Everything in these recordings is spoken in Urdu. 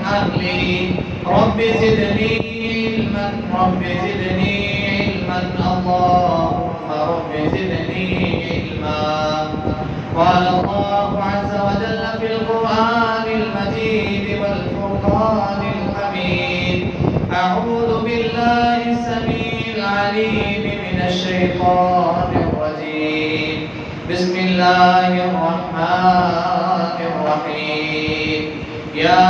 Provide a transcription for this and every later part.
أهلي رب زدني علما رب زدني علما اللهم رب زدني علما. قال الله عز وجل في القرآن المجيد والفرقان الحميد: أعوذ بالله السميع العليم من الشيطان الرجيم. بسم الله الرحمن الرحيم. يا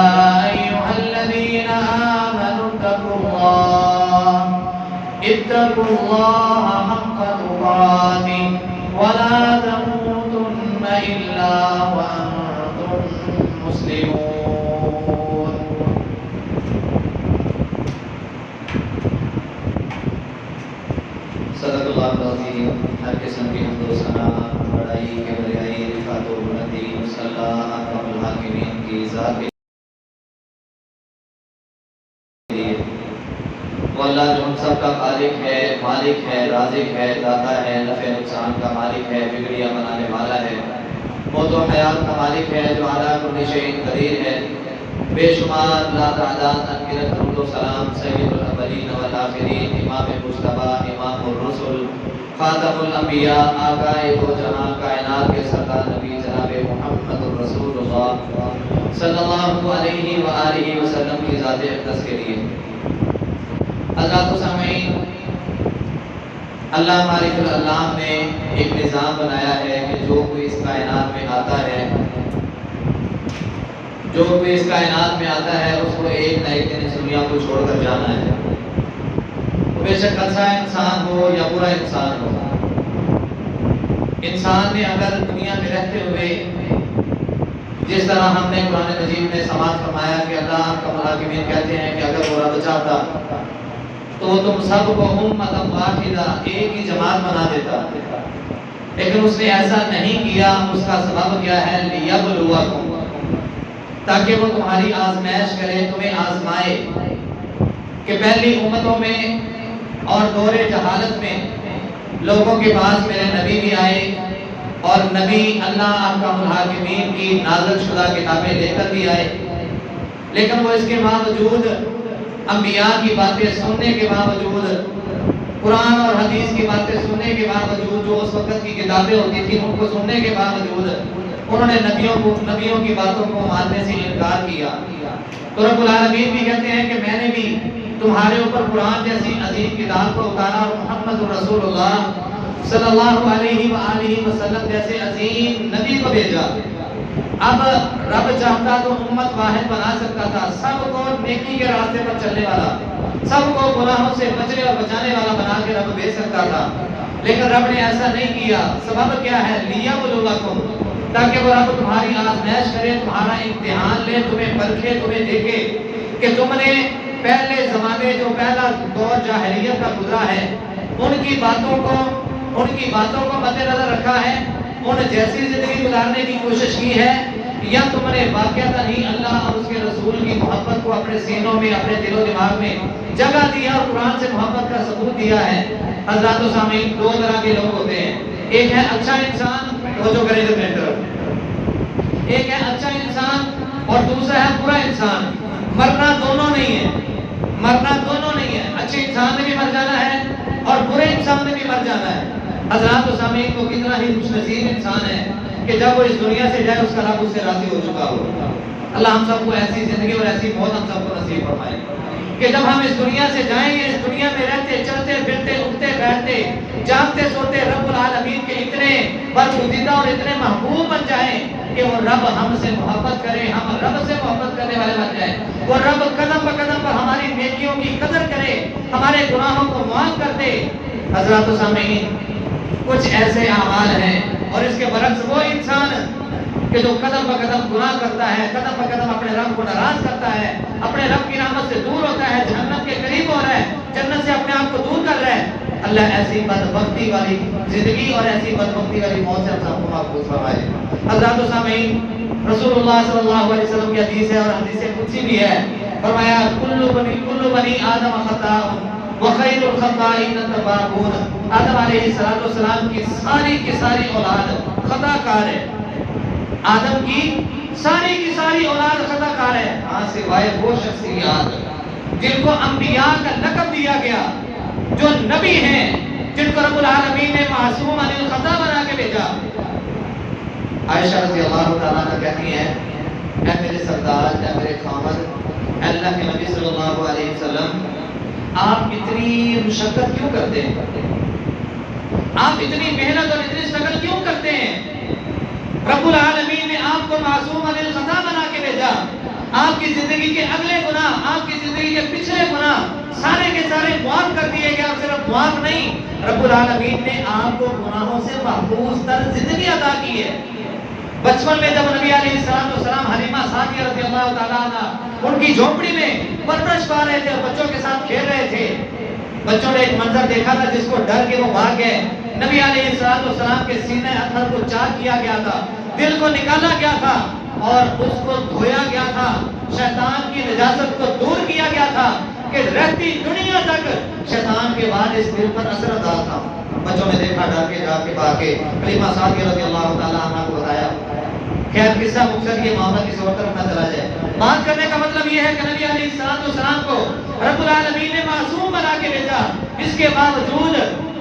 أيها الذين آمنوا اتقوا الله حق تقاته ولا تموتن إلا وأنتم مسلمون. صدق اللہ العظیم. ہر قسم کی حمد و ثنا بڑائی کے بڑائی رفعت و بلندی صلی اللہ اکرم الحاکمین کی ذات کے لیے. وہ اللہ جو ہم سب کا خالق ہے، مالک ہے، رازق ہے، داتا ہے، نفع نقصان کا مالک ہے، بگڑیاں بنانے والا ہے، موت و حیات کا مالک ہے، جو اعلیٰ کل شیء قدیر ہے. بے شمار لا تعداد انگرت درود و سلام سید الاولین والآخرین، امام مصطفیٰ، امام الرسل، خاتم الانبیاء، آقائے دو جہاں کائنات کے سردار نبی جناب محمد الرسول اللہ صلی اللہ علیہ وآلہ وسلم کی ذات اقدس کے لیے. حضرات و سامعین، اللہ مالک العلام نے ایک نظام بنایا ہے کہ جو کوئی اس کائنات میں آتا ہے، جو کوئی اس کائنات میں آتا ہے اس کو ایک نہ ایک دن اس دنیا کو چھوڑ کر جانا ہے. بے شک اچھا انسان ہو یا برا انسان ہو، انسان نے اگر دنیا میں رہتے ہوئے جس طرح ہم نے قرآن مجید میں سماعت فرمایا کہ اللہ کا حاکمین کہتے ہیں کہ اگر وہ رب چاہتا تو تم سب کو امۃ واحدہ ایک ہی جماعت بنا دیتا، لیکن اس نے ایسا نہیں کیا. اس کا سبب کیا ہے؟ لیبلوکم، تاکہ وہ تمہاری آزمائش کرے، تمہیں آزمائے کہ پہلی امتوں میں اور دور جہالت میں لوگوں کے پاس میرے نبی بھی آئے اور نبی اللہ احکام الحاکمین کی نازل شدہ کتابیں لے کر بھی آئے، لیکن وہ اس کے باوجود انبیاء کی باتیں سننے کے باوجود، قرآن اور حدیث کی باتیں سننے کے باوجود، جو اس وقت کی کتابیں ہوتی تھیں ان کو سننے کے باوجود انہوں نے نبیوں کی باتوں کو ماننے سے انکار کیا. تو رب العالمین بھی کہتے ہیں کہ میں نے بھی تمہارے اوپر قرآن جیسی عظیم کتاب کو اتارا اور محمد رسول اللہ صلی اللہ علیہ وآلہ وسلم جیسے عظیم نبی کو بھیجا. اب رب چاہتا تو امت واحد بنا سکتا تھا، سب کو نیکی کے راستے پر چلنے والا، سب کو گناہوں سے بچنے اور بچانے والا بنا کے رب بھیج سکتا تھا، لیکن رب نے ایسا نہیں کیا. سبب کیا ہے؟ لیبلوکم، تاکہ وہ رب تمہاری آزمائش کرے، تمہارا امتحان لے، تمہیں پرکھے، تمہیں دیکھے کہ تم نے پہلے زمانے جو پہلا دور جاہلیت کا گزرا ہے ان کی باتوں کو مد نظر رکھا ہے، ان جیسی زندگی گزارنے کی کوشش کی ہے، یا تم نے واقعتاً ہی اللہ اور اس کے رسول کی محبت کو اپنے سینوں میں، اپنے دل و دماغ میں جگہ دیا اور قرآن سے محبت کا ثبوت دیا ہے. حضرات و سامعین، دو طرح کے لوگ ہوتے ہیں، ایک ہے اچھا انسان، توجہ کریں جب میری طرف، ایک ہے اچھا انسان اور دوسرا ہے برا انسان. مرنا دونوں نہیں ہے، مرنا دونوں نہیں ہے. اچھے انسان نے بھی مر جانا ہے اور برے انسان نے بھی مر جانا ہے. حضرات و سامعین، کو کتنا ہی خوش نصیب انسان ہے کہ جب وہ اس دنیا سے جائے اس کا رب اس سے راضی ہو چکا ہو. اللہ ہم سب کو ایسی زندگی اور ایسی موت ہم سب کو نصیب فرمائے کہ جب ہم اس دنیا سے جائیں گے، اس دنیا میں رہتے، چلتے پھرتے، اٹھتے بیٹھتے، جاگتے سوتے رب العالمین کے اتنے برگزیدہ اور اتنے محبوب بن جائیں کہ وہ رب ہم سے محبت کرے، ہم رب سے محبت کرنے والے بن جائیں. وہ رب قدم بقدم پر ہماری نیکیوں کی قدر کرے، ہمارے گناہوں کو معاف کر دے. حضرات و سامعین، کچھ ایسے اعمال ہیں اور اس کے برعکس وہ انسان کہ جو قدم بقدم گناہ کرتا ہے، قدم بقدم اپنے رب کو ناراض کرتا ہے، اپنے رب کی رحمت سے دور ہوتا ہے، جہنم کے قریب ہو رہا ہے، جنت سے اپنے آپ کو دور کر رہا ہے. اللہ ایسی بدبختی والی زندگی اور ایسی بدبختی والی موت سے ہم سب کو محفوظ فرمائے. حضرات و سامعین، رسول اللہ صلی اللہ علیہ وسلم کی حدیث ہے اور حدیث قدسی بھی ہے. فرمایا کل بنی آدم خطاء وخیر الخطائین التوابون. آدم علیہ السلام کی ساری اولاد خطا کار ہے، آدم کی ساری اولاد خطا کار ہے، ہاں سوائے وہ شخصیات جن کو انبیاء کا لقب دیا گیا، جو نبی ہیں، جن کو رب العالمین نے معصوم عن الخطا بنا کے بھیجا۔ عائشہ رضی اللہ تعالیٰ عنہ کہتی ہیں، اے میرے سردار، اے میرے خامد، اے اللہ کے نبی صلی اللہ علیہ وسلم، آپ اتنی مشقت کیوں کرتے ہیں؟ آپ اتنی محنت اور اتنی سٹرگل کیوں کرتے ہیں؟ رب العالمین نے آپ کو معصوم عن الخطا بنا کے بھیجا۔ آپ کی زندگی کے اگلے گناہ، آپ کی زندگی کے پچھلے گناہ سارے کے سارے معاف کر دیے گئے، اور صرف معاف نہیں، رب العالمین نے آپ کو گناہوں سے محفوظ تر زندگی عطا کی ہے۔ بچپن میں جب نبی علیہ السلام حلیمہ سعدیہ رضی اللہ تعالیٰ عنہ ان کی جھونپڑی میں پرورش پا رہے تھے، بچوں کے ساتھ کھیل رہے تھے، بچوں نے ایک منظر دیکھا تھا جس کو ڈر کے وہ بھاگ گئے۔ نبی علیہ السلام کے سینے اطہر کو چاک کیا گیا تھا، دل کو نکالا گیا تھا اور اس کو دھویا گیا تھا، شیطان کی نجاست کو دور کیا گیا تھا کہ رہتی دنیا تک شیطان کے بعد اس دل پر اثر انداز تھا۔ بچوں نے دیکھا، ڈر کے جا کے باقی حلیمہ سعدیہ رضی اللہ تعالیٰ عنہ کو بتایا۔ خیر قصہ مقصد یہ معاملہ کسی اور طرف نہ چلا جائے، بات کرنے کا مطلب یہ ہے کہ نبی علیہ السلام کو رب العالمین نے معصوم بنا کے بھیجا، اس کے باوجود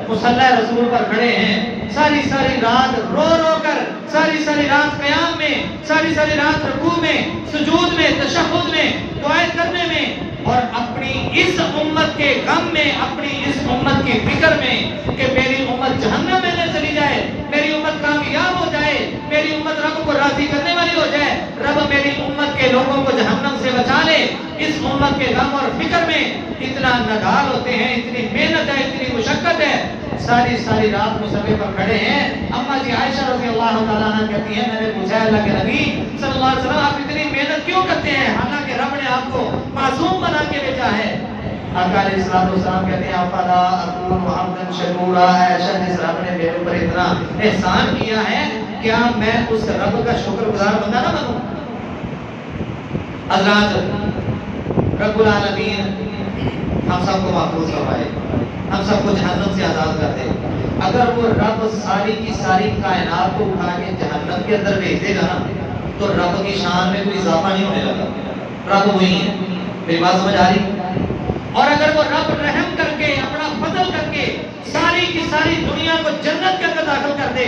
مصلی رسول پر کھڑے ہیں، ساری رات رو رو کر، ساری رات قیام میں، ساری رات رکوع میں، سجود میں، تشہد میں، دعائیں کرنے میں، اور اپنی اس امت کے غم میں، اپنی اس امت کی فکر میں کہ میری امت جہنم میں نہ چلی جائے، میری امت کامیاب ہو جائے، میری امت رب کو راضی کرنے والی ہو جائے، رب میری امت کے لوگوں کو جہنم سے بچا لے، اس امت کے غم اور فکر میں اتنا نڈال ہوتے ہیں، اتنی محنت ہے، اتنی مشقت ہے، ساری رات مصلی پر کھڑے ہیں۔ اما جی عائشہ رضی اللہ تعالیٰ عنہ کہتی ہیں، میں نے پوچھا اللہ کے نبی صلی اللہ علیہ وسلم آپ اتنی محنت کیوں کرتے ہیں حالانکہ رب نے آپ کو معصوم بنا کے بھیجا ہے؟ آقا علیہ السلام کہتے ہیں افلا اکون عبدا شکورا، عائشہ جس رب نے میرے اوپر اتنا احسان کیا ہے، کیا میں اس رب کا شکر گزار بندہ نہ بنوں؟ حضرات، رب العالمین ہم سب کو محفوظ فرمائے، ہم سب کو جہنم سے آزاد کر دے۔ اگر وہ رب ساری کی ساری کائنات کو اٹھا کے جہنم کے اندر بھیج دے گا نا، تو رب کی شان میں کوئی اضافہ نہیں ہونے لگا، رب وہی ہے۔ میری بات سمجھ آ رہی؟ اور اگر وہ رب رحم کر کے، اپنا فضل کر کے ساری کی ساری دنیا کو جنت کے اندر داخل کر دے،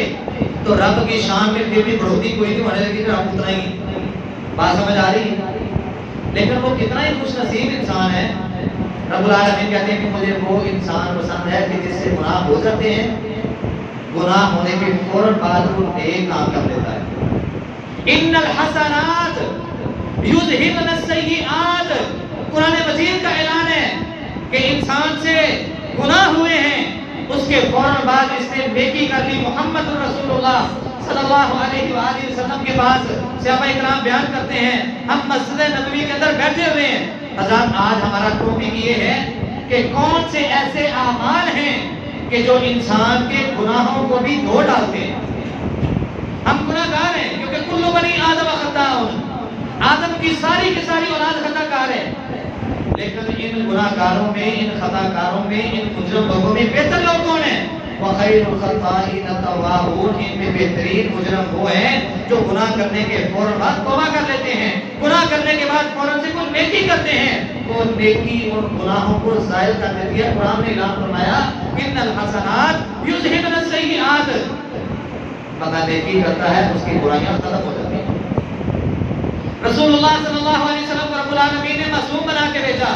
تو رب کی شان میں پھر بھی بڑھوتی کوئی نہیں ہونے لگی، رب اتنا ہی۔ بات سمجھ آ رہی؟ لیکن وہ کتنا ہی خوش نصیب انسان ہے۔ رب العالمین کہتے ہیں کہ مجھے وہ انسان پسند ہے کہ جس سے گناہ ہو جاتے ہیں، گناہ ہونے کے فوراً بعد وہ نیک کام کر لیتا ہے۔ ان الحسنات یذہبن السیئات، قرآن مجید کا اعلان ہے کہ انسان سے گناہ ہوئے ہیں، اس کے فوراً بعد اس نے نیکی کر لی۔ محمد رسول اللہ صلی اللہ علیہ وآلہ وسلم کے پاس صحابہ اکرام بیان کرتے ہیں، ہم مسجد نبوی کے اندر بیٹھے ہوئے ہیں، حضرات آج ہمارا ٹاپک یہ ہے کہ کون سے ایسے اعمال ہیں کہ جو انسان کے گناہوں کو بھی دھو ڈالتے ہیں۔ ہم گناہ گار ہیں کیونکہ کل بنی آدم خطاؤن، آدم کی ساری اولاد خطا کار ہے، لیکن ان گناہ گاروں میں، ان خطا کاروں میں، ان مجرم لوگوں میں بہتر لوگ کون ہیں؟ وَخَيْرُ الْخَطَّائِينَ التَّوَّابُونَ، ان میں بہترین مجرم وہ ہیں جو گناہ کرنے کے فوراً بعد توبہ کر لیتے ہیں، گناہ کرنے کے بعد فوراً سے کوئی نیکی کرتے ہیں، وہ نیکی ان گناہوں کو زائل کر دیتی ہے۔ قرآن نے اعلان فرمایا ان الحسنات یذہبن السیئات، بندہ نیکی کرتا ہے اس کی برائیاں ختم ہو جاتی ہیں۔ رسول اللہ صلی اللہ علیہ وسلم کو رب العالمین نے معصوم بنا کے بھیجا۔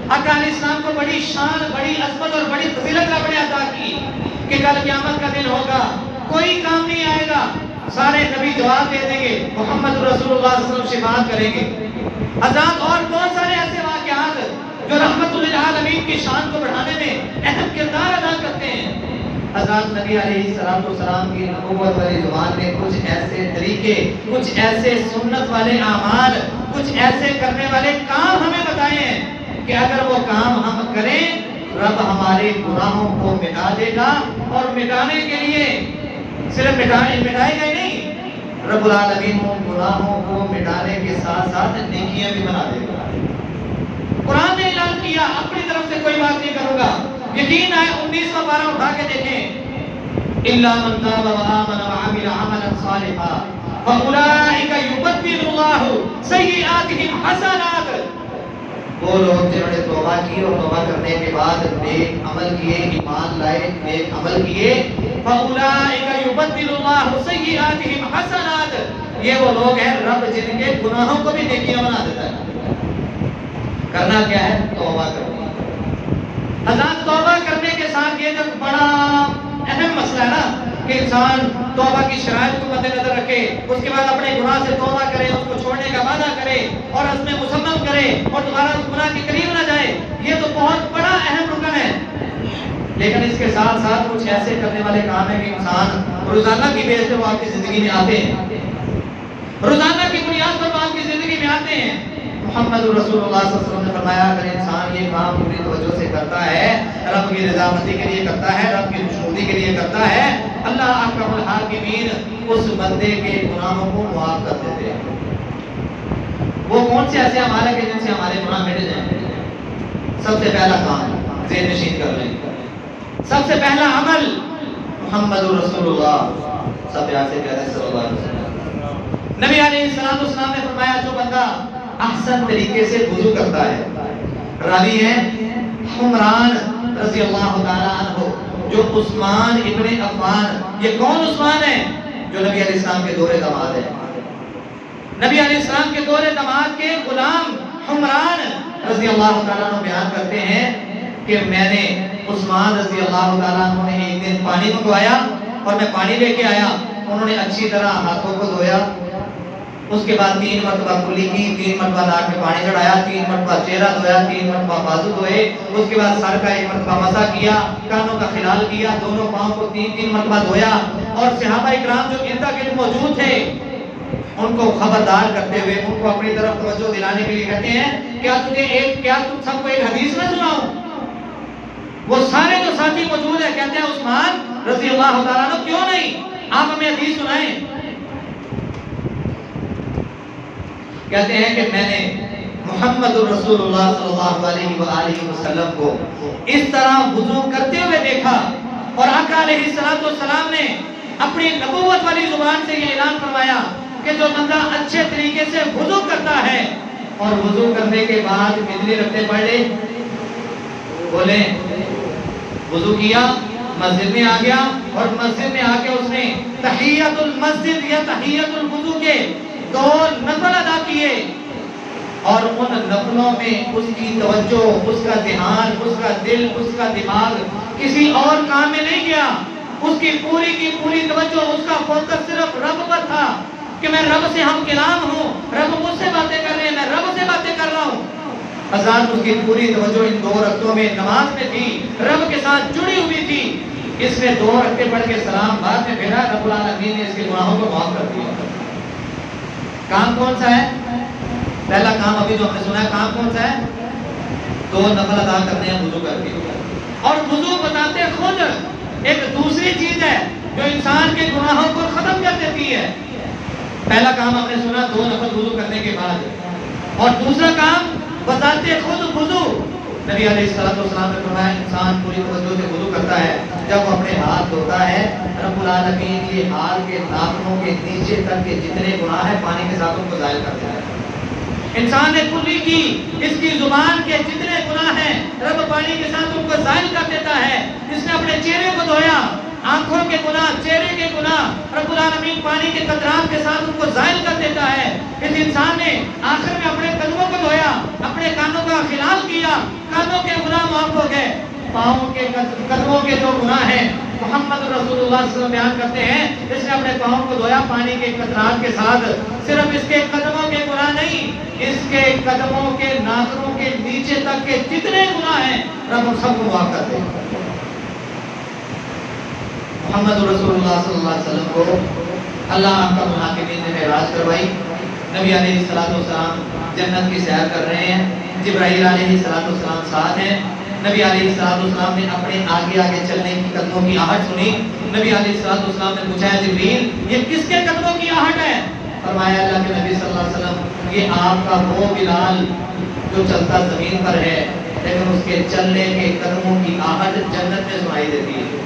آقا علیہ السلام کو بڑی شان، بڑی عظمت اور بڑی فضیلت رب نے عطا کی کہ کل قیامت کا دن ہوگا، کوئی کام نہیں آئے گا، سارے نبی جواب دے دیں گے، محمد رسول اللہ صلی اللہ علیہ وسلم شفاعت کریں گے۔ حضرات اور بہت سارے ایسے واقعات جو رحمت للعالمین کی شان کو بڑھانے میں اہم کردار ادا کرتے ہیں۔ حضرات نبی علیہ السلام کی نبوت والی زبان میں کچھ ایسے طریقے، کچھ ایسے سنت والے اعمال، کچھ ایسے کرنے والے کام ہمیں بتائے ہیں کہ اگر وہ کام ہم کریں رب ہمارے گناہوں کو مٹا دے گا، اور مٹانے کے لیے صرف مٹائے گا ہی نہیں، رب العالمین ان گناہوں کو مٹانے کے ساتھ ساتھ نیکیاں بھی بنا دے گا۔ قرآن نے اعلان کیا، اپنی طرف سے کوئی بات نہیں کروں گا، یقین آئے 19واں پارہ اٹھا کے دیکھیں، اِلَّا مَن تَابَ وَآمَنَ وَعَمِلَ عَمَلًا صَالِحًا فَأُولَٰئِكَ يُبَدِّلُ اللَّهُ سَيِّئَاتِهِمْ حَسَنَاتٍ، وہ لوگ جنہوں نے توبہ کی اور توبہ کرنے کے بعد نیک عمل کیے، ایمان لائے، نیک عمل کیے، فَأُولَٰئِكَ يُبَدِّلُ اللَّهُ سَيِّئَاتِهِمْ حَسَنَاتٍ، یہ وہ لوگ ہیں رب جن کے گناہوں کو بھی نیکیاں بنا دیتا ہے۔ کرنا کیا ہے؟ توبہ کرنا۔ حضرات توبہ کرنے کے ساتھ یہ جو بڑا اہم مسئلہ ہے نا کہ انسان توبہ کی شرائط کو مد نظر رکھے، اس کے بعد اپنے گناہ سے توبہ کرے، اس کو چھوڑنے کا وعدہ کرے اور عزم مصمم کرے اور دوبارہ اس گناہ کے قریب نہ جائے، یہ تو بہت بڑا اہم رکن ہے۔ لیکن اس کے ساتھ ساتھ کچھ ایسے کرنے والے کام ہیں کہ انسان روزانہ کی بیس پہ وہ آپ کی زندگی میں آتے ہیں، روزانہ کی بنیاد پر وہ آپ کی زندگی میں آتے ہیں۔ محمد رسول اللہ صلی اللہ علیہ وسلم نے فرمایا اگر انسان یہ کام پوری توجہ سے کرتا ہے، رب کی رضامندی کے لیے کرتا ہے، رب کی خوشنودی کے لیے کرتا ہے، اللہ اکرم الحاکمین اس بندے کے گناہوں کو معاف کر دیتے ہیں۔ وہ کون سے ایسے اعمال ہیں کہ جن سے ہمارے گناہ مٹ جائیں؟ سب سے پہلا کام ذہن نشین کر لیں، سب سے پہلا عمل محمد رسول اللہ سب یاد سے کہتے ہیں صلی اللہ علیہ وسلم۔ نبی علیہ السلام نے فرمایا جو بندہ احسن طریقے سے وضو کرتا ہے، راوی ہیں حمران رضی اللہ تعالیٰ عنہ جو عثمان ابن عفان، یہ کون عثمان ہے؟ جو نبی علیہ السلام کے دور داماد ہے، نبی علیہ السلام کے دور داماد کے غلام حمران رضی اللہ تعالیٰ عنہ بیان کرتے ہیں کہ میں نے عثمان رضی اللہ تعالیٰ عنہ نے ایک دن پانی منگوایا اور میں پانی لے کے آیا، انہوں نے اچھی طرح ہاتھوں کو دھویا، اس کے بعد 3 مرتبہ کلی کی، 3 مرتبہ ناک میں پانی چڑھایا، 3 مرتبہ چہرہ دھویا، 3 مرتبہ بازو دھوئے، اس کے بعد سر کا 1 مرتبہ مسح کیا، کانوں کا خلال کیا، دونوں پاؤں کو 3 مرتبہ دھویا، اور صحابہ اکرام جو ارد گرد موجود تھے ان کو خبردار کرتے ہوئے ان کو اپنی طرف توجہ دلانے کے لیے کہتے ہیں کیا تم سب کو ایک حدیث نہ سناؤں؟ وہ سارے جو ساتھی موجود ہیں کہتے ہیں عثمان رضی اللہ تعالیٰ عنہ کیوں نہیں، آپ ہمیں حدیث سنائیں۔ کہتے ہیں کہ میں نے محمد رسول اللہ صلی اللہ علیہ وآلہ وسلم کو اس طرح وضو کرتے ہوئے دیکھا، اور آقا علیہ السلام نے اپنی نبوت والی زبان سے یہ اعلان فرمایا کہ جو بندہ اچھے طریقے سے وضو کرتا ہے اور وضو کرنے کے بعد کتنی رکعتیں پڑھ لے، بولیں وضو کیا، مسجد میں آ گیا اور مسجد میں آ کے اس نے تحیت المسجد یا تحیت الوضو کے 2 نفل ادا کیے، اور ان نفلوں میں اس کی توجہ، اس کا دھیان، اس کا دل، اس کا دماغ کسی اور کام میں نہیں گیا، اس کی پوری توجہ، اس کا فوکس صرف رب پر تھا کہ میں رب سے ہم کلام ہوں، رب مجھ سے باتیں کر رہے ہیں، میں رب سے باتیں کر رہا ہوں۔ حضرات اس کی پوری توجہ ان 2 رکعتوں میں نماز میں تھی، رب کے ساتھ جڑی ہوئی تھی۔ اس نے 2 رکعتیں پڑھ کے سلام بعد میں پھیرا، رب العالمین نے اس کے گناہوں کو معاف کر دیا۔ کام کون سا ہے؟ پہلا کام ابھی جو ہم نے سنا ہے، کام کون سا ہے؟ 2 نفل ادا کرنے ہیں وضو کر کے، اور وضو بتاتے خود ایک دوسری چیز ہے جو انسان کے گناہوں کو ختم کر دیتی ہے۔ پہلا کام ہم نے سنا 2 نفل وضو کرنے کے بعد، اور دوسرا کام بتاتے خود وضو۔ نبی علیہ السلام نے فرمایا انسان پوری توجہ سے وضو کرتا ہے، جب وہ اپنے ہاتھ دھوتا ہے رب العالمین یہ ہاتھ کے ناخنوں کے نیچے تک کے جتنے گناہ ہیں پانی کے ساتھ ان کو ظاہر کر دیتا ہے۔ انسان نے کلی کی، اس کی زبان کے جتنے گناہ ہیں رب پانی کے ساتھ ان کو ظاہر کر دیتا ہے۔ اس نے اپنے چہرے کو دھویا، آنکھوں کے گناہ، چہرے کے گناہ رب العالمین پانی کے قطرات کے ساتھ ان کو ظاہر کر دیتا ہے۔ اس انسان نے آخر میں اپنے قدموں کو دھویا، اپنے کانوں کا خلال کیا، کانوں کے گناہ معاف ہو گئے۔ پاؤں کے قدموں کے جو گناہ ہیں محمد رسول اللہ صلی اللہ علیہ وسلم بیان کرتے ہیں اس نے اپنے پاؤں کو دھویا پانی کے قطرات کے ساتھ۔ صرف اس کے قدموں کے گناہ نہیں، اس کے قدموں کے ناخنوں کے نیچے تک کے جتنے گناہ ہیں رب ان سب کو معاف کر دے۔ محمد رسول اللہ صلی اللہ علیہ وسلم کو اللہ احکم الحاکمین نے معراج کروائی۔ نبی علیہ السلام جنت کی سیر کر رہے ہیں، جبرائیل علیہ السلام ساتھ ہیں۔ نبی علیہ السلام نے اپنے آگے آگے چلنے کی قدموں کی آہٹ سنی۔ نبی علیہ السلام نے پوچھا ہے جبریل یہ کس کے قدموں کی آہٹ ہے؟ فرمایا اللہ کے نبی صلی اللہ علیہ وسلم یہ آپ کا وہ بلال جو چلتا زمین پر ہے لیکن اس کے چلنے کے قدموں کی آہٹ جنت میں سنائی دیتی ہے۔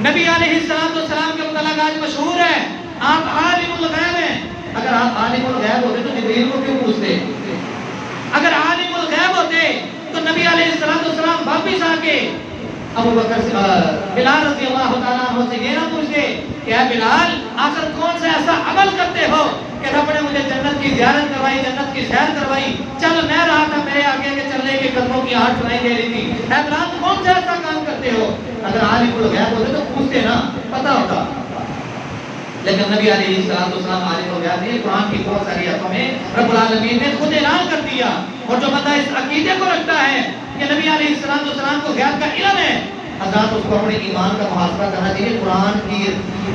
نبی علیہ السلام کے متعلق آج مشہور ہے آپ عالم الغیب ہیں، اگر آپ عالم الغیب ہوتے تو جبریل کو کیوں پوچھتے؟ اگر عالم الغیب ہوتے تو نبی علیہ السلام واپس آ کے ابو بکر سے بلال رضی اللہ تعالیٰ عنہ سے یہ نہ پوچھتے کہ اے بلال آخر کون سا ایسا عمل کرتے ہو کہ رب نے مجھے جنت کی زیارت کروائی، جنت کی سیر کروائی، چل میں رہا تھا میرے آگے کے چلنے کے قدموں کی آہٹ سنائی دے رہی تھی، اے بلال کون سا ایسا کام کرتے ہو؟ اگر عالم الغیب ہوتے تو پوچھتے نا، پتہ ہوتا۔ لیکن نبی علیہ السلام عالم الغیب نہیں، قرآن کی بہت ساری آیتوں میں رب العالمین نے خود اعلان کر دیا۔ اور جو بندہ اس عقیدے کو رکھتا ہے کہ نبی علیہ السلام کو غیب کا علم ہے، حضرات اس کو اپنے ایمان کا محاسبہ کرنا چاہیے۔ قرآن کی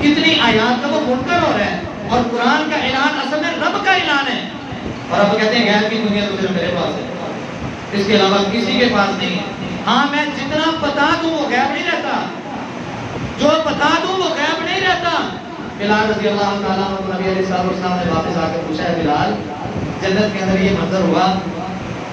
کتنی آیات کا وہ منکر ہو رہا ہے، اور قرآن کا اعلان اصل میں رب کا اعلان ہے، اور اب کہتے ہیں غیب کی دنیا تو صرف میرے پاس ہے، اس کے علاوہ کسی کے پاس نہیں ہے۔ ہاں میں جتنا بتا دوں وہ غیب نہیں رہتا، جو بتا دوں وہ غیب نہیں رہتا۔ بلال رضی اللہ تعالیٰ عنہ نبی علیہ السلام نے واپس آ کے پوچھا ہے بلال جنت کے اندر یہ منظر ہوا،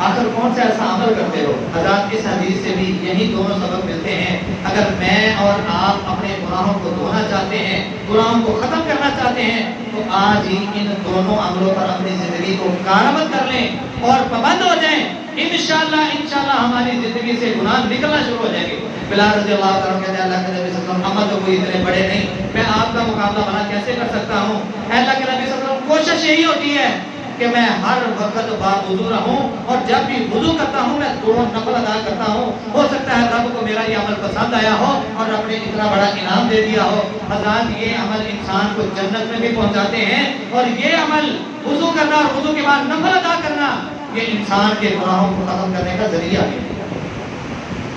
آخر کون سا ایسا عمل کرتے ہو؟ حضرات اس حدیث سے بھی یہی دونوں سبق ملتے ہیں۔ اگر میں اور آپ اپنے گناہوں کو دھونا چاہتے ہیں، گناہوں کو ختم کرنا چاہتے ہیں، تو آج ہی ان دونوں عملوں پر اپنی زندگی کو کارآمد کر لیں اور پابند ہو جائیں۔ انشاءاللہ ہماری زندگی سے گناہ نکلنا شروع ہو جائیں گے۔ بلال رضی اللہ عنہ کہتے ہیں اللہ کے نبی صلی اللہ علیہ وسلم عمل تو کوئی اتنے بڑے نہیں، میں آپ کا مقابلہ بھلا کیسے کر سکتا ہوں؟ اللہ کے نبی صلی اللہ علیہ وسلم کوشش یہی ہوتی ہے کہ میں ہر وقت باوضو رہوں، اور جب بھی وضو کرتا ہوں میں 2 نفل ادا کرتا ہوں۔ ہو سکتا ہے رب کو میرا یہ عمل پسند آیا ہو اور رب نے اتنا بڑا انعام دے دیا ہو۔ حضرات یہ عمل انسان کو جنت میں بھی پہنچاتے ہیں، اور یہ عمل وضو کرنا اور وضو کے بعد نفل ادا کرنا یہ انسان کے گناہوں کو ختم کرنے کا ذریعہ ہے۔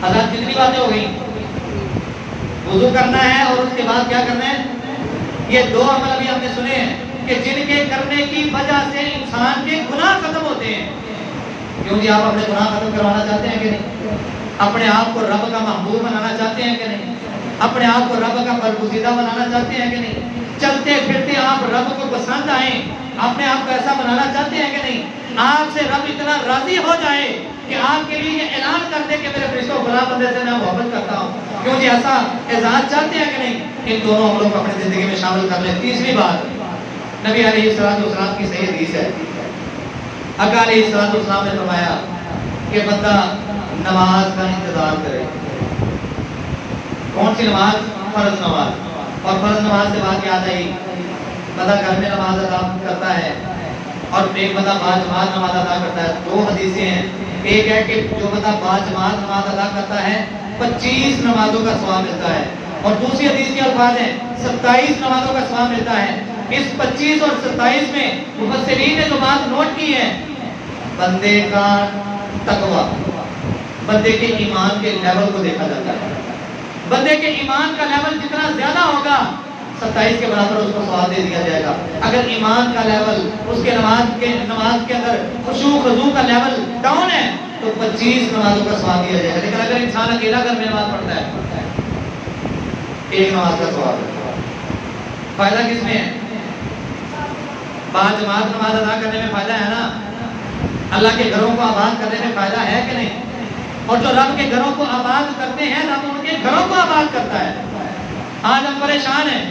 حضرات کتنی باتیں ہو گئی؟ وضو کرنا ہے اور اس کے بعد کیا کرنا ہے؟ یہ 2 عمل ابھی ہم نے سنے ہیں کہ جن کے کرنے کی وجہ سے انسان کے گناہ ختم ہوتے ہیں۔ کیوں جی آپ اپنے گناہ ختم کروانا چاہتے ہیں کہ نہیں؟ اپنے آپ کو رب کا محبوب بنانا چاہتے ہیں کہ نہیں؟ اپنے آپ کو رب کا برگزیدہ بنانا چاہتے ہیں کہ نہیں؟ چلتے پھرتے آپ رب کو پسند آئیں، اپنے آپ کو ایسا بنانا چاہتے ہیں کہ نہیں؟ آپ سے رب اتنا راضی ہو جائے کہ آپ کے لیے یہ اعلان کر دے کہ میرے فرشتوں فلاں بندے سے میں محبت کرتا ہوں۔ کیوں جی ایسا اعزاز چاہتے ہیں کہ نہیں؟ ان دونوں عملوں کو اپنی زندگی میں شامل کر لیں۔ تیسری بات نبی علیہ السلام کی صحیح حدیث ہے، آقا علیہ السلام نے فرمایا کہ بندہ نماز کا انتظار کرے۔ کون سی نماز؟ فرض نماز۔ اور فرض نماز سے بات یاد آئی، بندہ گھر میں نماز ادا کرتا ہے اور ایک بندہ باجماعت نماز ادا کرتا ہے۔ 2 حدیثیں ہیں، ایک ہے کہ جو بندہ باجماعت نماز ادا کرتا ہے 25 نمازوں کا ثواب ملتا ہے، اور دوسری حدیث کے الفاظ ہیں 27 نمازوں کا ثواب ملتا ہے۔ اس 25 اور 27 میں مفسرین نے جو بات نوٹ کی ہے، بندے کا تقوی، بندے کے ایمان کے لیول کو دیکھا جاتا ہے۔ بندے کے ایمان کا لیول جتنا زیادہ ہوگا 27 کے برابر اس کو ثواب دے دیا جائے گا۔ اگر ایمان کا لیول اس کے نماز کے اندر خشوع خضوع کا لیول ڈاؤن ہے تو 25 نمازوں کا ثواب دیا جائے گا۔ لیکن اگر انسان اکیلا گھر میں نماز پڑھتا ہے، ایک نماز کا ثواب ہے، فائدہ کس میں ہے؟ باجماعت نماز ادا کرنے میں فائدہ ہے نا، اللہ کے گھروں کو آباد کرنے میں فائدہ ہے کہ نہیں؟ اور جو رب کے گھروں کو آباد کرتے ہیں رب ان کے گھروں کو آباد کرتا ہے۔ آج ہم پریشان ہیں،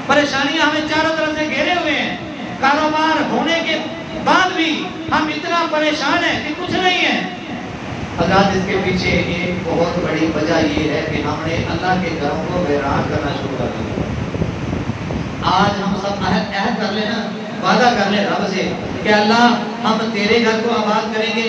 پریشانیاں ہمیں چاروں طرف سے گھیرے ہوئے ہیں، کاروبار ہونے کے بعد بھی ہم اتنا پریشان ہیں کہ کچھ نہیں ہے۔ حضرات اس کے پیچھے ایک بہت بڑی وجہ یہ ہے کہ ہم نے اللہ کے گھروں کو ویران کرنا شروع کر دیا۔ آج ہم سب عہد کر لیں نا، وعدہ کر لیں رب سے کہ اللہ ہم تیرے گھر کو آباد کریں گے،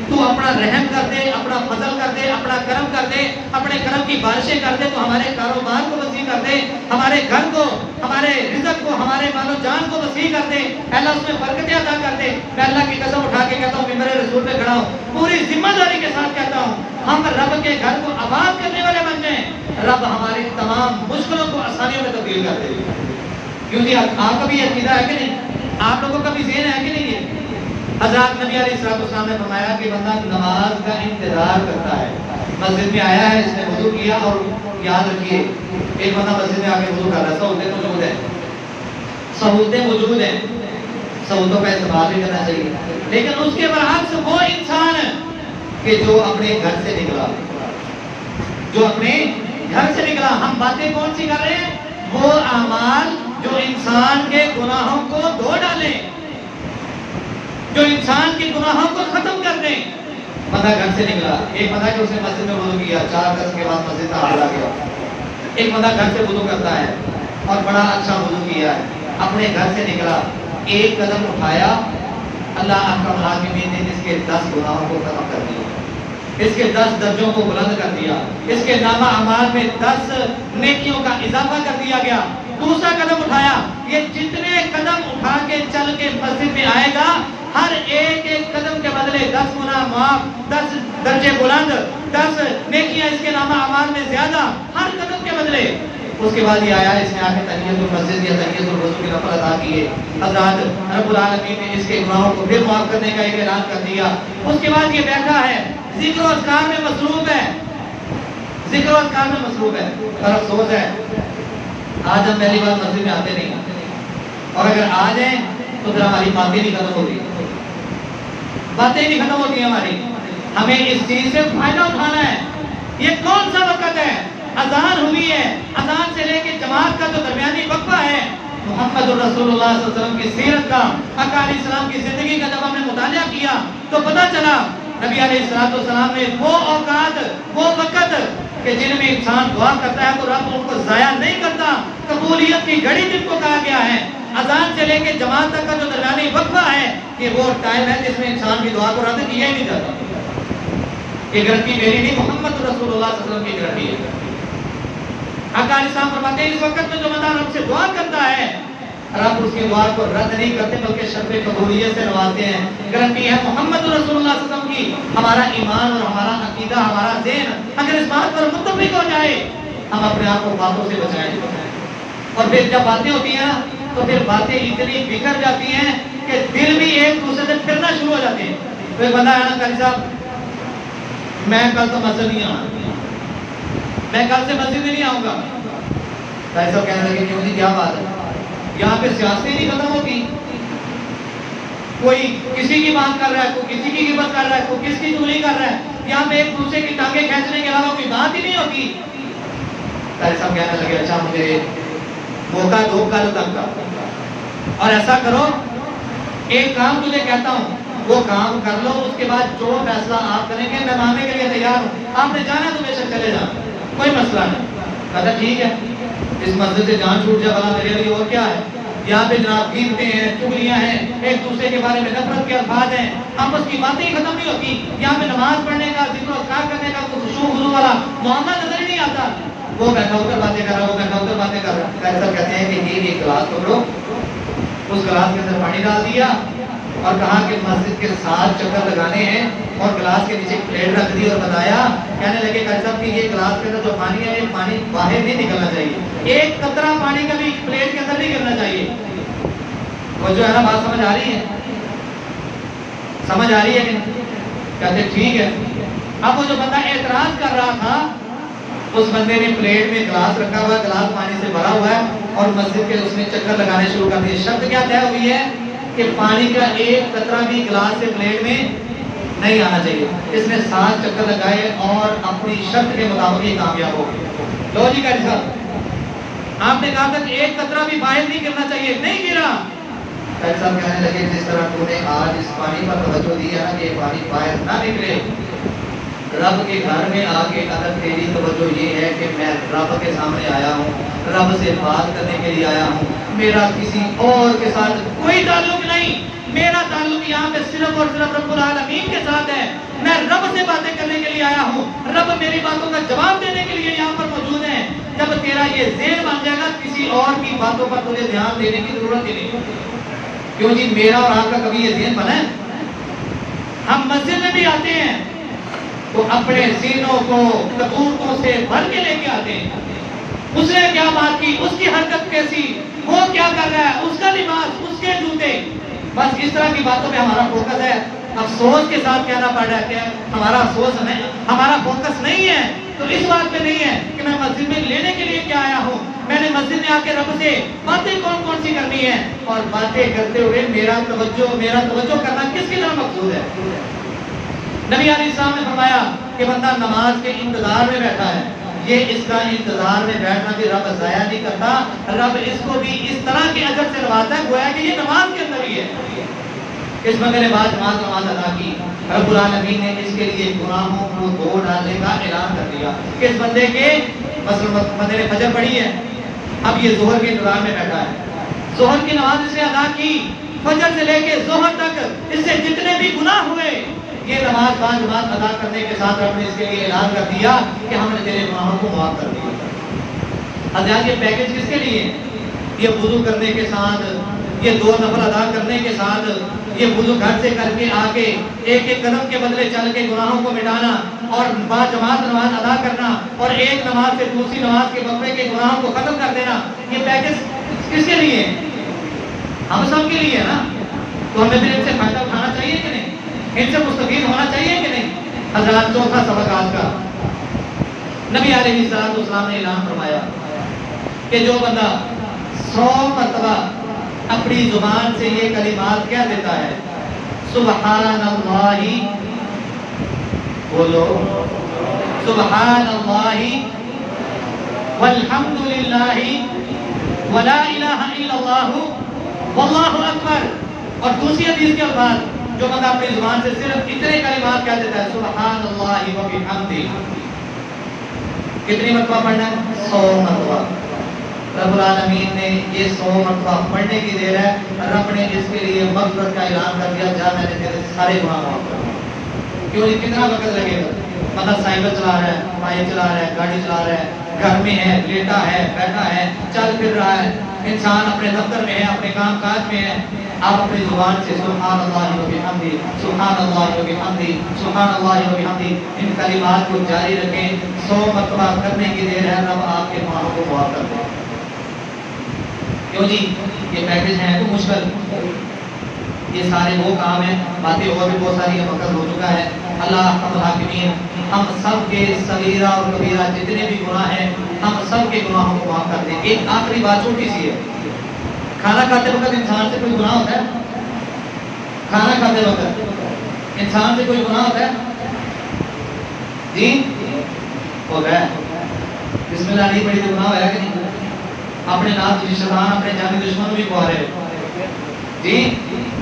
تو اپنا رحم کر دے، اپنا فضل کر دے، اپنا کرم کر دے، اپنے کرم کی بارشیں کر دے، تو ہمارے کاروبار کو وسیع کر دے، ہمارے گھر کو، ہمارے رزق کو، ہمارے مال و جان کو وسیع کر دے، اللہ اس میں برکتیں عطا کر دے۔ میں اللہ کی قسم اٹھا کے کہتا ہوں، ممبر رسول پہ کھڑا ہوں، پوری ذمہ داری کے ساتھ کہتا ہوں، ہم رب کے گھر کو آباد کرنے والے بن جائیں، رب ہماری تمام مشکلوں کو آسانیوں میں تبدیل کر دے گا۔ کیونکہ آپ کا بھی عقیدہ ہے کہ نہیں؟ آپ لوگوں کا بھی ذہن ہے کہ نہیں ہے؟ حضرات نبی علیہ السلام نے فرمایا کہ بندہ نماز کا انتظار کرتا ہے، مسجد میں آیا ہے، اس نے وضو کیا، اور یاد رکھیے ایک بندہ مسجد میں آ کے وضو کر رہا ہے، سہولتیں موجود ہیں، سہولتوں کا استعمال بھی کرنا چاہیے، لیکن اس کے برعکس وہ انسان کہ جو اپنے گھر سے نکلا، جو اپنے گھر سے نکلا، ہم باتیں کون سی کر رہے ہیں؟ وہ اعمال جو انسان کے گناہوں کو دھو ڈالیں، جو انسان کے گناہوں کو ختم کر دیں۔ بندہ گھر سے نکلا، ایک بندہ کہ اس نے مسجد میں وضو کیا، 4 گز کے بعد مسجد میں حاضر آ گیا۔ ایک بندہ گھر سے وضو کرتا ہے اور بڑا اچھا وضو کیا ہے، اپنے گھر سے نکلا، ایک قدم اٹھایا، اللہ احکم الحاکمین نے اس کے 10 گناہوں کو ختم کر دیا، اس کے 10 درجوں کو بلند کر دیا، اس کے نامہ اعمال میں 10 نیکیوں کا اضافہ کر دیا گیا۔ دوسرا قدم اٹھایا، یہ جتنے قدم اٹھا کے چل کے مسجد میں آئے گا، ہر ایک ایک قدم کے بدلے 10 گناہ معاف، 10 درجے بلند، 10 نیکیاں اس کے نامہ اعمال میں زیادہ، ہر قدم کے بدلے۔ اس کے بعد یہ آیا، اس نے آ کے تحیۃ المسجد یا تحیۃ الوضو کی نفل ادا کیے، حضرات رب العالمین نے اس کے گناہوں کو پھر معاف کرنے کا ایک اعلان کر دیا۔ اس کے بعد یہ بیٹھا ہے، ذکر و اذکار میں مصروف ہے، ذکر و اذکار میں مصروف ہے۔ اور افسوس ہے آج ہم پہلی بار مسجد میں آتے نہیں، اور اگر آ جائیں تو پھر ہماری باتیں نہیں ختم ہوتی، باتیں نہیں ختم ہوتی ہماری۔ ہمیں اس چیز سے فائدہ اٹھانا ہے۔ یہ کون سا وقت ہے؟ اذان ہوئی ہے، اذان سے لے کے جماعت کا جو درمیانی وقفہ ہے، محمد الرسول اللہ صلی اللہ علیہ وسلم کی سیرت کا، آقا علیہ السلام کی زندگی کا جب ہم نے مطالعہ کیا تو پتہ چلا نبی علیہ السلام نے وہ اوقات، وہ وقت کہ جن میں انسان دعا کرتا ہے تو رب ان کو ضائع نہیں کرتا، قبولیت کی گھڑی جن کو کہا گیا ہے۔ اذان سے لے کے جماعت تک کا جو درمیانی وقفہ ہے، یہ وہ ٹائم ہے جس میں انسان کی دعا کو رد کیا ہی نہیں جاتا۔ یہ گارنٹی میری نہیں، محمد رسول اللہ صلی اللہ علیہ وسلم کی گارنٹی ہے۔ آقا علیہ السلام فرماتے ہیں اس وقت میں جو بندہ رب سے دعا کرتا ہے، رب اس کی دعا کو رد نہیں کرتے بلکہ شرف قبولیت سے نوازتے ہیں۔ گارنٹی ہے محمد رسول اللہ صلی اللہ علیہ وسلم کی۔ ہمارا ایمان اور ہمارا عقیدہ، ہمارا ذہن اگر اس بات پر متفق ہو جائے، ہم اپنے آپ کو باتوں سے بچائیں۔ اور پھر جب باتیں ہوتی ہیں تو پھر باتیں اتنی بکھر جاتی ہیں کہ دل بھی ایک دوسرے سے پھرنا شروع ہو جاتے ہیں۔ پھر بندہ ہے نا قاری صاحب میں کل تو مسجد نہیں آنا، میں کل سے مسجد میں نہیں آؤں گا۔ قاری صاحب کہنے لگے کیوں جی کیا بات ہے؟ یہاں پہ سیاست ہی نہیں ختم ہوتی، کوئی کسی کی بات کر رہا ہے، کوئی کسی کی غیبت کر رہا ہے، کوئی کس کی چغلی کر رہا ہے، یہاں پہ ایک دوسرے کی ٹانگیں کھینچنے کے علاوہ کوئی بات ہی نہیں ہوتی۔ قاری صاحب کہنے لگے اچھا مجھے موقع دو کل تک کا، اور ایسا کرو ایک کام تجھے کہتا ہوں وہ کام کر لو، اس کے بعد جو فیصلہ آپ کریں گے میں ماننے کے لیے تیار ہوں، آپ نے جانا تو بے شک چلے جانا، کوئی مسئلہ نہیں۔ کہتا ٹھیک ہے، اس مسجد سے جان چھوٹ جائے بلا میرے لیے اور کیا ہے۔ یہاں پہ جناب قیمتیں ہیں، چغلیاں ہیں، ایک دوسرے کے بارے میں نفرت کے الفاظ ہیں، آپس کی باتیں ہی ختم نہیں ہوتی۔ یہاں پہ نماز پڑھنے کا، ذکر و اذکار کرنے کا کوئی خشوع خضوع والا معاملہ نظر ہی نہیں آتا۔ وہ بیٹھا ہو کر باتیں کر رہا، وہ بیٹھا ہو کر باتیں کر رہا۔ ایسا کہتے ہیں کہ ایک گلاس پکڑو، اس گلاس کے اندر پانی ڈال دیا اور کہا کہ مسجد کے 7 چکر لگانے ہیں، اور گلاس کے نیچے پلیٹ رکھ دی اور بتایا، کہنے لگے قاری صاحب کہ یہ گلاس کے اندر جو پانی ہے یہ پانی باہر نہیں نکلنا چاہیے، ایک قطرہ پانی کا بھی پلیٹ کے اندر نہیں گرنا چاہیے۔ وہ جو ہے نا بات سمجھ آ رہی ہے؟ سمجھ آ رہی ہے کہ کہتے ٹھیک ہے۔ اب وہ جو بندہ اعتراض کر رہا تھا اس بندے نے پلیٹ میں گلاس رکھا ہوا ہے، گلاس پانی سے بھرا ہوا ہے، اور مسجد کے اس نے چکر لگانے شروع کر دیے۔ شرط کیا طے ہوئی ہے کہ پانی کا ایک قطرہ بھی گلاس سے پلیٹ میں نہیں آنا چاہیے۔ اس نے 7 چکر لگائے اور اپنی شرط کے مطابق ہی کامیاب ہو گئے۔ لو جی قاری صاحب آپ نے کہا تھا کہ ایک قطرہ بھی باہر نہیں گرنا چاہیے، نہیں گرا۔ قاری صاحب کہنے لگے جس طرح تو نے آج اس پانی پر توجہ دی ہے نا کہ یہ پانی باہر نہ نکلے، رب کے گھر میں آ کے اگر تیری توجہ یہ ہے کہ میں رب کے سامنے آیا ہوں، رب سے بات کرنے کے لیے آیا ہوں، میرا کسی اور کے ساتھ کوئی تعلق نہیں، میرا تعلق یہاں پہ صرف اور صرف رب العالمین کے ساتھ ہے، میں رب سے باتیں کرنے کے لیے آیا ہوں، رب میری باتوں کا جواب دینے کے لیے یہاں پر موجود ہے۔ جب تیرا یہ ذہن بن جائے گا کسی اور کی باتوں پر تجھے دھیان دینے کی ضرورت ہی نہیں۔ کیوں جی میرا اور آپ کا کبھی یہ ذہن بنا ہے؟ ہم مسجد میں بھی آتے ہیں تو اپنے سینوں کو کبوتروں سے بھر کے لے کے آتے ہیں، اس نے کیا بات کی، اس کی حرکت کیسی، وہ کیا کر رہا ہے، اس کا لباس، اس کے جوتے، بس اس طرح کی باتوں پہ ہمارا فوکس ہے۔ افسوس کے ساتھ کہنا پڑ رہا ہے کہ ہمارا افسوس نہیں، ہمارا فوکس نہیں ہے تو اس بات پہ نہیں ہے کہ میں مسجد میں لینے کے لیے کیا آیا ہوں، میں نے مسجد میں آ کے رب سے باتیں کون کون سی کرنی ہے، اور باتیں کرتے ہوئے میرا توجہ کرنا کس کی طرح مقصود ہے۔ نبی علیہ السلام نے فرمایا کہ بندہ نماز کے انتظار میں بیٹھا ہے، یہ اس کا انتظار میں بیٹھنا بھی رب ضائع نہیں کرتا، رب اس کو بھی اس طرح کے اجر سے نوازتا ہے گویا کہ یہ نماز کے اندر ہی ہے۔ اس بندے نے بعد نماز ادا کی، رب العالمین نے اس کے لیے گناہوں کو دھو ڈالنے کا اعلان کر دیا کہ اس بندے کے مثلا بندے نے فجر پڑھی ہے، اب یہ ظہر کے انتظار میں بیٹھا ہے، ظہر کی نماز اس نے ادا کی، فجر سے لے کے ظہر تک اس سے جتنے بھی گناہ ہوئے یہ نماز بعد نماز ادا کرنے کے ساتھ رب نے اس کے لیے اعلان کر دیا کہ ہم نے تیرے گناہوں کو معاف کر دیا۔ حضرات یہ پیکج کس کے لیے؟ یہ وضو کرنے کے ساتھ، یہ 2 نفل ادا کرنے کے ساتھ، یہ وضو گھر سے کر کے آ کے ایک ایک قدم کے بدلے چل کے گناہوں کو مٹانا اور با جماعت نماز ادا کرنا اور ایک نماز سے دوسری نماز کے وقفے کے گناہوں کو ختم کر دینا، یہ پیکج کس کے لیے؟ ہم سب کے لیے ہے نا، تو ہمیں پھر ان سے فائدہ اٹھانا چاہیے کہ نہیں؟ ان سے مستفید ہونا چاہیے کہ نہیں؟ حضرات چوتھا سبق آج کا، نبی علیہ السلام نے اعلان فرمایا کہ جو بندہ 100 مرتبہ اپنی زبان سے یہ کلمات کہہ دیتا ہے، سبحان اللہ، بولو سبحان اللہ والحمد للہ ولا الہ الا اللہ واللہ اکبر، اور دوسری حدیث کے الفاظ جو بندہ اپنی زبان سے صرف اتنے کلمات کہہ دیتا ہے، سبحان اللہ و بحمدہ، کتنی مرتبہ پڑھنا ہے؟ 100 مرتبہ۔ رب العالمین نے یہ 100 مرتبہ پڑھنے کی دیر ہے، رب نے اس کے لیے مغفرت کا اعلان کر دیا، جا میں نے تیرے سارے گناہ معاف کر دیے۔ کیوں نہیں؟ کتنا وقت لگے گا؟ بندہ سائیکل چلا رہا ہے، بائک چلا رہا ہے، گاڑی چلا رہا ہے، گھر میں ہے، لیٹا ہے، بیٹھا ہے، چل پھر رہا ہے، انسان اپنے دفتر میں ہے، اپنے کام کاج میں ہے، آپ اپنی زبان سے سبحان اللہ و بحمدہ، سبحان اللہ و بحمدہ، سبحان اللہ و بحمدہ، ان کلمات کو جاری رکھیں، 100 مرتبہ کرنے کی دیر ہے، رب آپ کے گناہوں کو معاف کر دے۔ کیوں جی؟ یہ پیکج ہے تو مشکل، یہ سارے وہ کام ہیں، باتیں اور بھی بہت ساری، وقت ہو چکا ہے۔ اللہ احکم الحاکمین ہم سب کے صغیرہ اور کبیرہ جتنے بھی گناہ ہیں ہم سب کے گناہوں کو معاف کر دیں۔ ایک آخری بات چھوٹی سی ہے، کھانا کھاتے وقت انسان سے کوئی گناہ ہوتا ہے؟ کھانا کھاتے وقت انسان سے کوئی گناہ ہوتا ہے؟ جی ہوتا ہے۔ بسم اللہ نہیں پڑھی تو گناہ ہوا کہ نہیں؟ اپنے نام شیطان اپنے جانی دشمن بھی کھوا رہے ہو جی،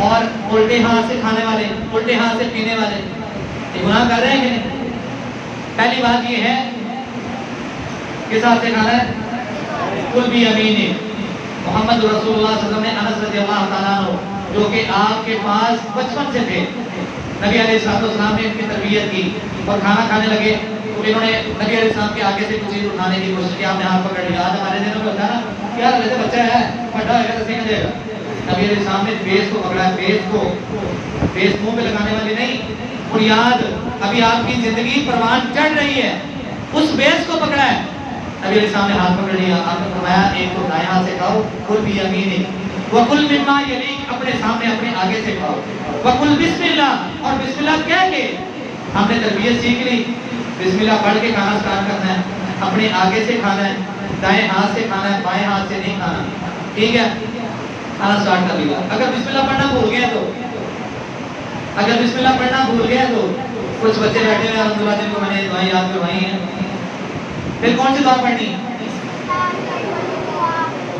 اور الٹے ہاتھ سے کھانے والے، الٹے ہاتھ سے پینے والے، یہ گناہ کر رہے ہیں کہ نہیں؟ پہلی بات یہ ہے کس ہاتھ سے کھانا ہے؟ کل بھی یمین، محمد رسول اللہ صلی اللہ علیہ وسلم نے انس رضی اللہ تعالیٰ عنہ جو کہ آپ کے پاس بچپن سے تھے، نبی علیہ السلام نے ان کی تربیت کی اور کھانا کھانے لگے تو انہوں نے نبی علیہ السلام کے آگے سے کچھ چیز اٹھانے کی کوشش کی، آپ نے ہاتھ پکڑ لیا۔ آج ہمارے دنوں میں ہوتا ہے نا، کیا جیسے بچہ ہے بڑا ہوگا تو سیکھ جائے گا، نبی علیہ السلام نے بیس کو پکڑا، بیس منہ پہ لگانے والی نہیں، بنیاد ابھی آپ کی زندگی پروان چڑھ رہی ہے، اس بیس کو پکڑا ہے، نبی علیہ السلام نے ہاتھ پکڑ لیا، آپ نے فرمایا ایک تو دائیں ہاتھ سے کھاؤ، کل بھی یمین وکل مما یلیک، اپنے سامنے اپنے آگے سے کھاؤ، وکل بسم اللہ، اور بسم اللہ کہہ کے ہم نے تربیت سیکھ لی، بسم اللہ پڑھ کے کھانا سٹارٹ کرنا ہے، اپنے آگے سے کھانا ہے، دائیں ہاتھ سے کھانا ہے، بائیں ہاتھ سے نہیں کھانا، ٹھیک ہے؟ کھانا سٹارٹ کر لیا۔ اگر بسم اللہ پڑھنا بھول گئے تو، اگر بسم اللہ پڑھنا بھول گئے تو کچھ بچے بیٹھے ہوئے الحمدللہ جن کو میں نے دعائیں یاد کروائی ہیں، پھر کون سی دعا پڑھنی؟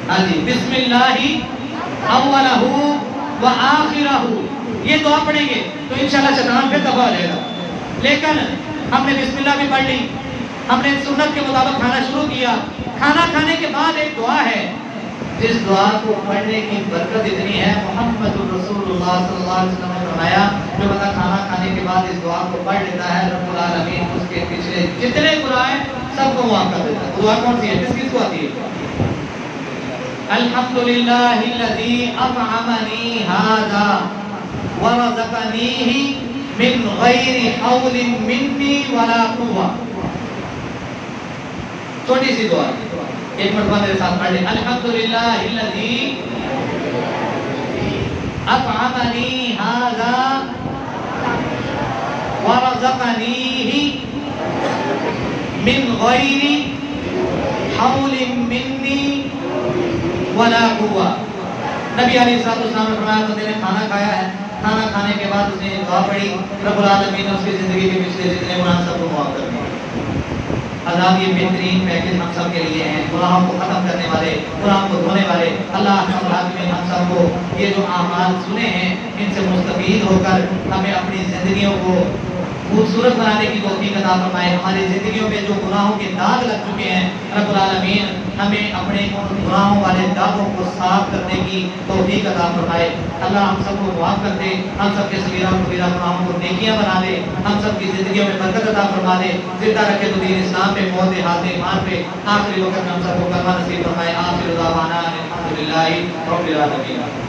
ہاں جی، بسم اللہ اولہ و آخرہ، یہ دعا پڑھیں گے تو انشاءاللہ شیطان پھر دفع ہو جائے گا۔ لیکن ہم نے بسم اللہ بھی پڑھ لی، ہم نے سنت کے مطابق کھانا شروع کیا، کھانا کھانے کے بعد ایک دعا ہے جس دعا کو پڑھنے کی برکت اتنی ہے، محمد رسول اللہ صلی اللہ علیہ وسلم نے فرمایا جو بندہ کھانا کھانے کے بعد اس دعا کو پڑھ لیتا ہے، رب العالمین اس کے پچھلے جتنے گناہ ہیں سب کو معاف کر دیتا ہے۔ دعا کون سی ہے؟ کس کو آتی ہے؟ الحمدللہ الذی اطعمنی ھذا ورزقنیہ من غیر حول منی ولا قوہ، چھوٹی سی دعا، ایک مرتبہ میرے ساتھ پڑھ لیں، الحمدللہ الذی اطعمنی ھذا ورزقنیہ من غیر حول منی ولا قوہ۔ نبی علیہ السلام نے فرمایا بندے نے کھانا کھایا ہے، کھانا کھانے کے بعد اس نے دعا پڑھی، رب العالمین نے اس کی زندگی کے پچھلے جتنے گناہ سب کو معاف کر دیا۔ عذاب یہ بہترین پیکج ہم سب کے لیے ہیں، گناہوں کو ختم کرنے والے، گناہوں کو دھونے والے۔ اللہ ہم سب کو یہ جو اعمال سنے ہیں ان سے مستفید ہو کر ہمیں اپنی زندگیوں کو خوبصورت بنانے کی توفیق عطا فرمائے۔ ہماری زندگیوں میں جو گناہوں کے داغ لگ چکے ہیں رب العالمین ہمیں اپنے ان گناہوں والے داغوں کو صاف کرنے کی توفیق عطا فرمائے۔ اللہ ہم سب کو معاف کر دے، ہم سب کے صغیرہ و کبیرہ گناہوں کو نیکیاں بنا دے، ہم سب کی زندگیوں میں برکت عطا فرما دے، زندہ رکھے تو دین اسلام پہ، موت حالت ایمان پہ، آخری وقت میں ہم سب کو کلمہ نصیب فرمائے۔ آخر دعوانا الحمدللہ رب العالمین۔